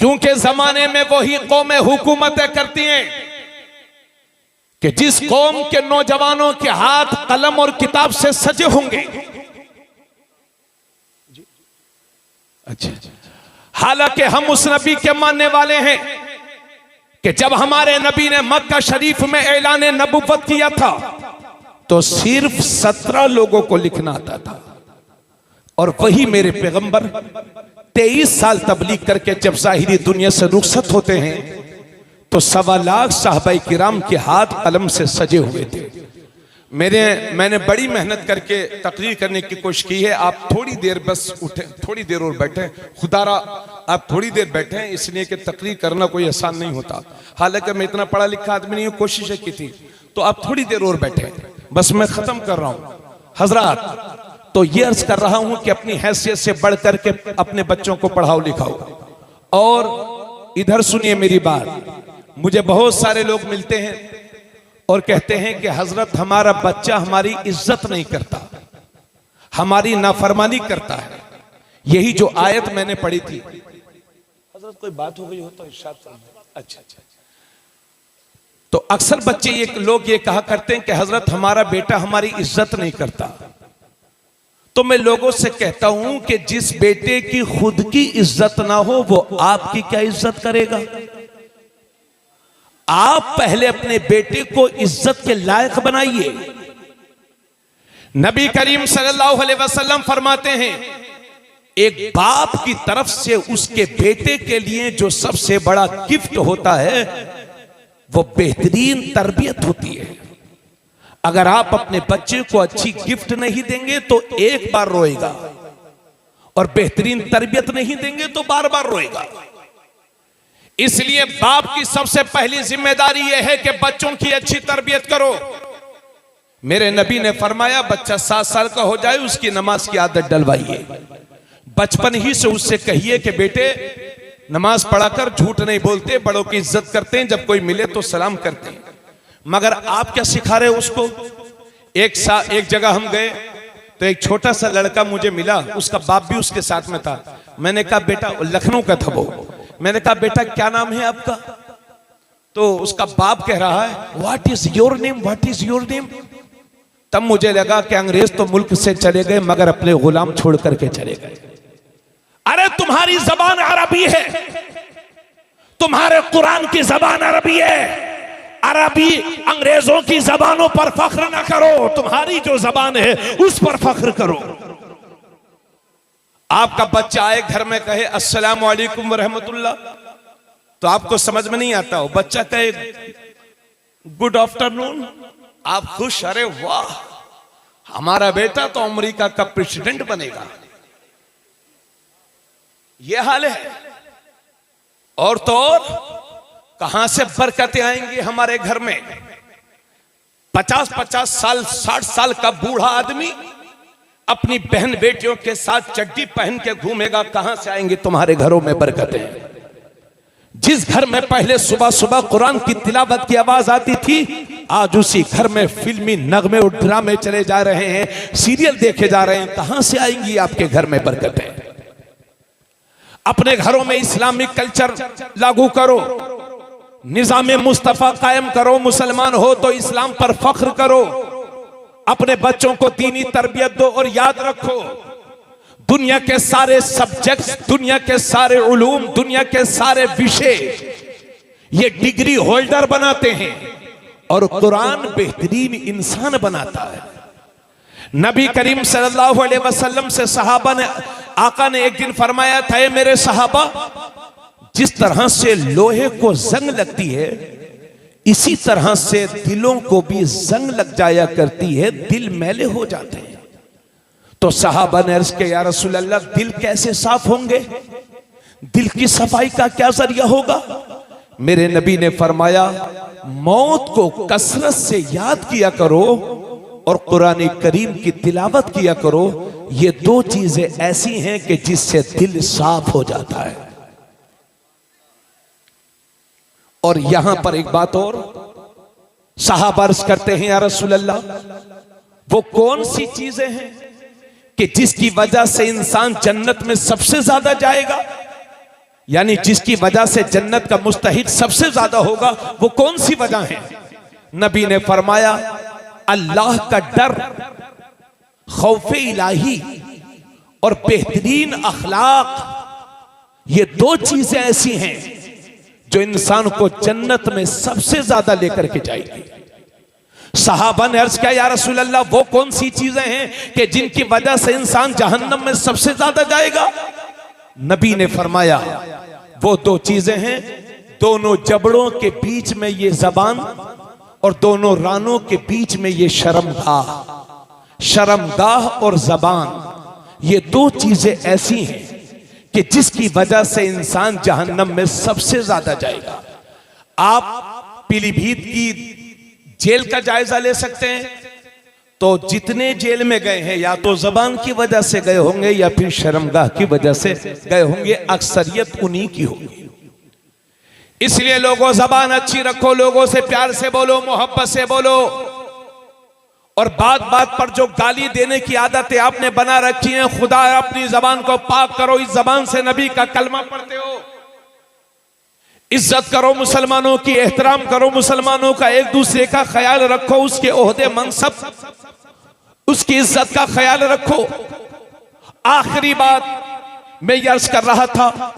क्योंकि जमाने में वही कौमें हुकूमतें करती हैं कि जिस कौम के नौजवानों के हाथ कलम और किताब से सजे होंगे। अच्छा, हालांकि हम उस नबी के मानने वाले हैं कि जब हमारे नबी ने मक्का शरीफ में ऐलान नबुव्वत किया था तो सिर्फ 17 लोगों को लिखना आता था, और वही मेरे पैगंबर 23 साल तबलीग करके जब ज़ाहिरी दुनिया से रुखसत होते हैं तो 1.25 लाख साहबाई किराम के हाथ कलम से सजे हुए थे। मैंने बड़ी मेहनत करके तकरीर करने की कोशिश की है। आप थोड़ी देर बस उठे, थोड़ी देर और बैठे, खुदारा आप थोड़ी देर बैठे, इसलिए कि तकरीर करना कोई आसान नहीं होता। हालांकि मैं इतना पढ़ा लिखा आदमी नहीं हूँ, कोशिश की थी, तो आप थोड़ी देर और बैठे, बस मैं खत्म कर रहा हूँ। हजरात, तो ये अर्ज कर रहा हूं कि अपनी हैसियत से बढ़ करके अपने बच्चों को पढ़ाओ लिखाओ। और इधर सुनिए मेरी बात, मुझे बहुत सारे लोग मिलते हैं और कहते हैं कि हजरत हमारा बच्चा हमारी इज्जत नहीं करता, हमारी नाफरमानी करता है। यही जो आयत मैंने पढ़ी थी, हजरत कोई बात हो गई हो तो इरशाद फरमाइए। अच्छा, तो अक्सर बच्चे लोग ये कहा करते हैं कि हजरत हमारा बेटा हमारी इज्जत नहीं करता। तो मैं लोगों से कहता हूं कि जिस बेटे की खुद की इज्जत ना हो वो आपकी क्या इज्जत करेगा। आप पहले अपने बेटे को इज्जत के लायक बनाइए। नबी करीम सल्लल्लाहु अलैहि वसल्लम फरमाते हैं, एक बाप की तरफ से उसके बेटे के लिए जो सबसे बड़ा गिफ्ट होता है वो बेहतरीन तरबियत होती है। अगर आप अपने बच्चे को अच्छी गिफ्ट नहीं देंगे तो एक बार रोएगा, और बेहतरीन तरबियत नहीं देंगे तो बार बार रोएगा। इसलिए बाप की सबसे पहली जिम्मेदारी यह है कि बच्चों की अच्छी तरबियत करो। मेरे नबी ने फरमाया, बच्चा 7 साल का हो जाए उसकी नमाज की आदत डलवाइए। बचपन ही से उससे कहिए कि बेटे नमाज पढ़ा कर, झूठ नहीं बोलते, बड़ों की इज्जत करते हैं, जब कोई मिले तो सलाम करते हैं। मगर आप क्या सिखा रहे हो उसको। एक जगह हम गए तो एक छोटा सा लड़का मुझे मिला, उसका बाप भी उसके साथ में था। मैंने कहा बेटा, लखनऊ का था वो, मैंने कहा बेटा क्या नाम है आपका। तो उसका बाप कह रहा है, what is your name, what is your name. तब मुझे लगा कि अंग्रेज तो मुल्क से चले गए मगर अपने गुलाम छोड़ करके चले गए। अरे तुम्हारी जबान अरबी है, तुम्हारे कुरान की जबान अरबी है। अरबी अंग्रेजों की जबानों पर फख्र ना करो, तुम्हारी जो जबान है उस पर फख्र करो। आपका बच्चा आए घर में कहे अस्सलाम वालेकुम व रहमतुल्लाह, तो आपको समझ में नहीं आता हो। बच्चा कहे गुड आफ्टरनून, आप खुश, अरे वाह हमारा बेटा तो अमेरिका का प्रेसिडेंट बनेगा। यह हाल है। और तो और कहां से बरकतें आएंगी हमारे घर में। 50-50 साल 60 साल का बूढ़ा आदमी अपनी बहन बेटियों के साथ चड्डी पहन के घूमेगा, कहां से आएंगे तुम्हारे घरों में बरकतें। जिस घर में पहले सुबह सुबह कुरान की तिलावत की आवाज आती थी, आज उसी घर में फिल्मी नगमे और ड्रामे चले जा रहे हैं, सीरियल देखे जा रहे हैं। कहां से आएंगी आपके घर में बरकतें। अपने घरों में इस्लामिक कल्चर लागू करो, निजाम मुस्तफा कायम करो। मुसलमान हो तो इस्लाम पर फख्र करो। अपने बच्चों को दीनी तरबियत दो। और याद रखो, दुनिया के सारे सब्जेक्ट्स, दुनिया के सारे उलूम, दुनिया के सारे विषय ये डिग्री होल्डर बनाते हैं और कुरान बेहतरीन इंसान बनाता है। नबी करीम सल्लल्लाहु अलैहि वसल्लम से सहाबा ने, आका ने एक दिन फरमाया था, ए मेरे सहाबा, जिस तरह से लोहे को जंग लगती है इसी तरह से दिलों को भी जंग लग जाया करती है, दिल मैले हो जाते हैं। तो सहाबा ने अर्ज किया, या रसूल अल्लाह, दिल कैसे साफ होंगे, दिल की सफाई का क्या जरिया होगा। मेरे नबी ने फरमाया, मौत को कसरत से याद किया करो और कुरान करीम की तिलावत किया करो। ये 2 चीजें ऐसी हैं कि जिससे दिल साफ हो जाता है। और यहां पर एक बात और, सहाबा अर्ज करते हैं, या रसूल अल्लाह, वो कौन सी चीजें हैं कि जिसकी वजह से इंसान जन्नत में सबसे ज्यादा जाएगा। यानी जिसकी वजह से जन्नत का मुस्तहिक सबसे ज्यादा होगा, वो कौन सी वजह है? नबी ने फरमाया अल्लाह का डर, खौफे इलाही और बेहतरीन अखलाक, ये दो चीजें ऐसी हैं जो इंसान को जन्नत में सबसे ज्यादा लेकर के जाएगी। सहाबा ने अर्ज किया या रसूल अल्लाह, वो कौन सी चीजें हैं कि जिनकी वजह से इंसान जहन्नम में सबसे ज्यादा जाएगा? नबी ने फरमाया वो दो चीजें हैं, दोनों जबड़ों के बीच में ये जबान और दोनों रानों के बीच में ये शर्मगाह। शर्मगाह और जबान, ये दो चीजें ऐसी हैं कि जिसकी वजह से इंसान जहन्नम में सबसे ज्यादा जाएगा। आप पीलीभीत की जेल का जायजा ले सकते हैं, तो जितने जेल में गए हैं या तो जबान की वजह से गए होंगे या फिर शर्मगाह की वजह से गए होंगे, अक्सरियत उन्हीं की होगी। इसलिए लोगों जबान अच्छी रखो, लोगों से प्यार से बोलो, मोहब्बत से बोलो, और बात बात पर जो गाली देने की आदतें आपने बना रखी हैं, खुदा अपनी जबान को पाक करो। इस जबान से नबी का कलमा पढ़ते हो, इज्जत करो मुसलमानों की, एहतराम करो मुसलमानों का, एक दूसरे का ख्याल रखो, उसके ओहदे मनसब उसकी इज्जत का ख्याल रखो। आखिरी बात मैं ये अर्ज कर रहा था,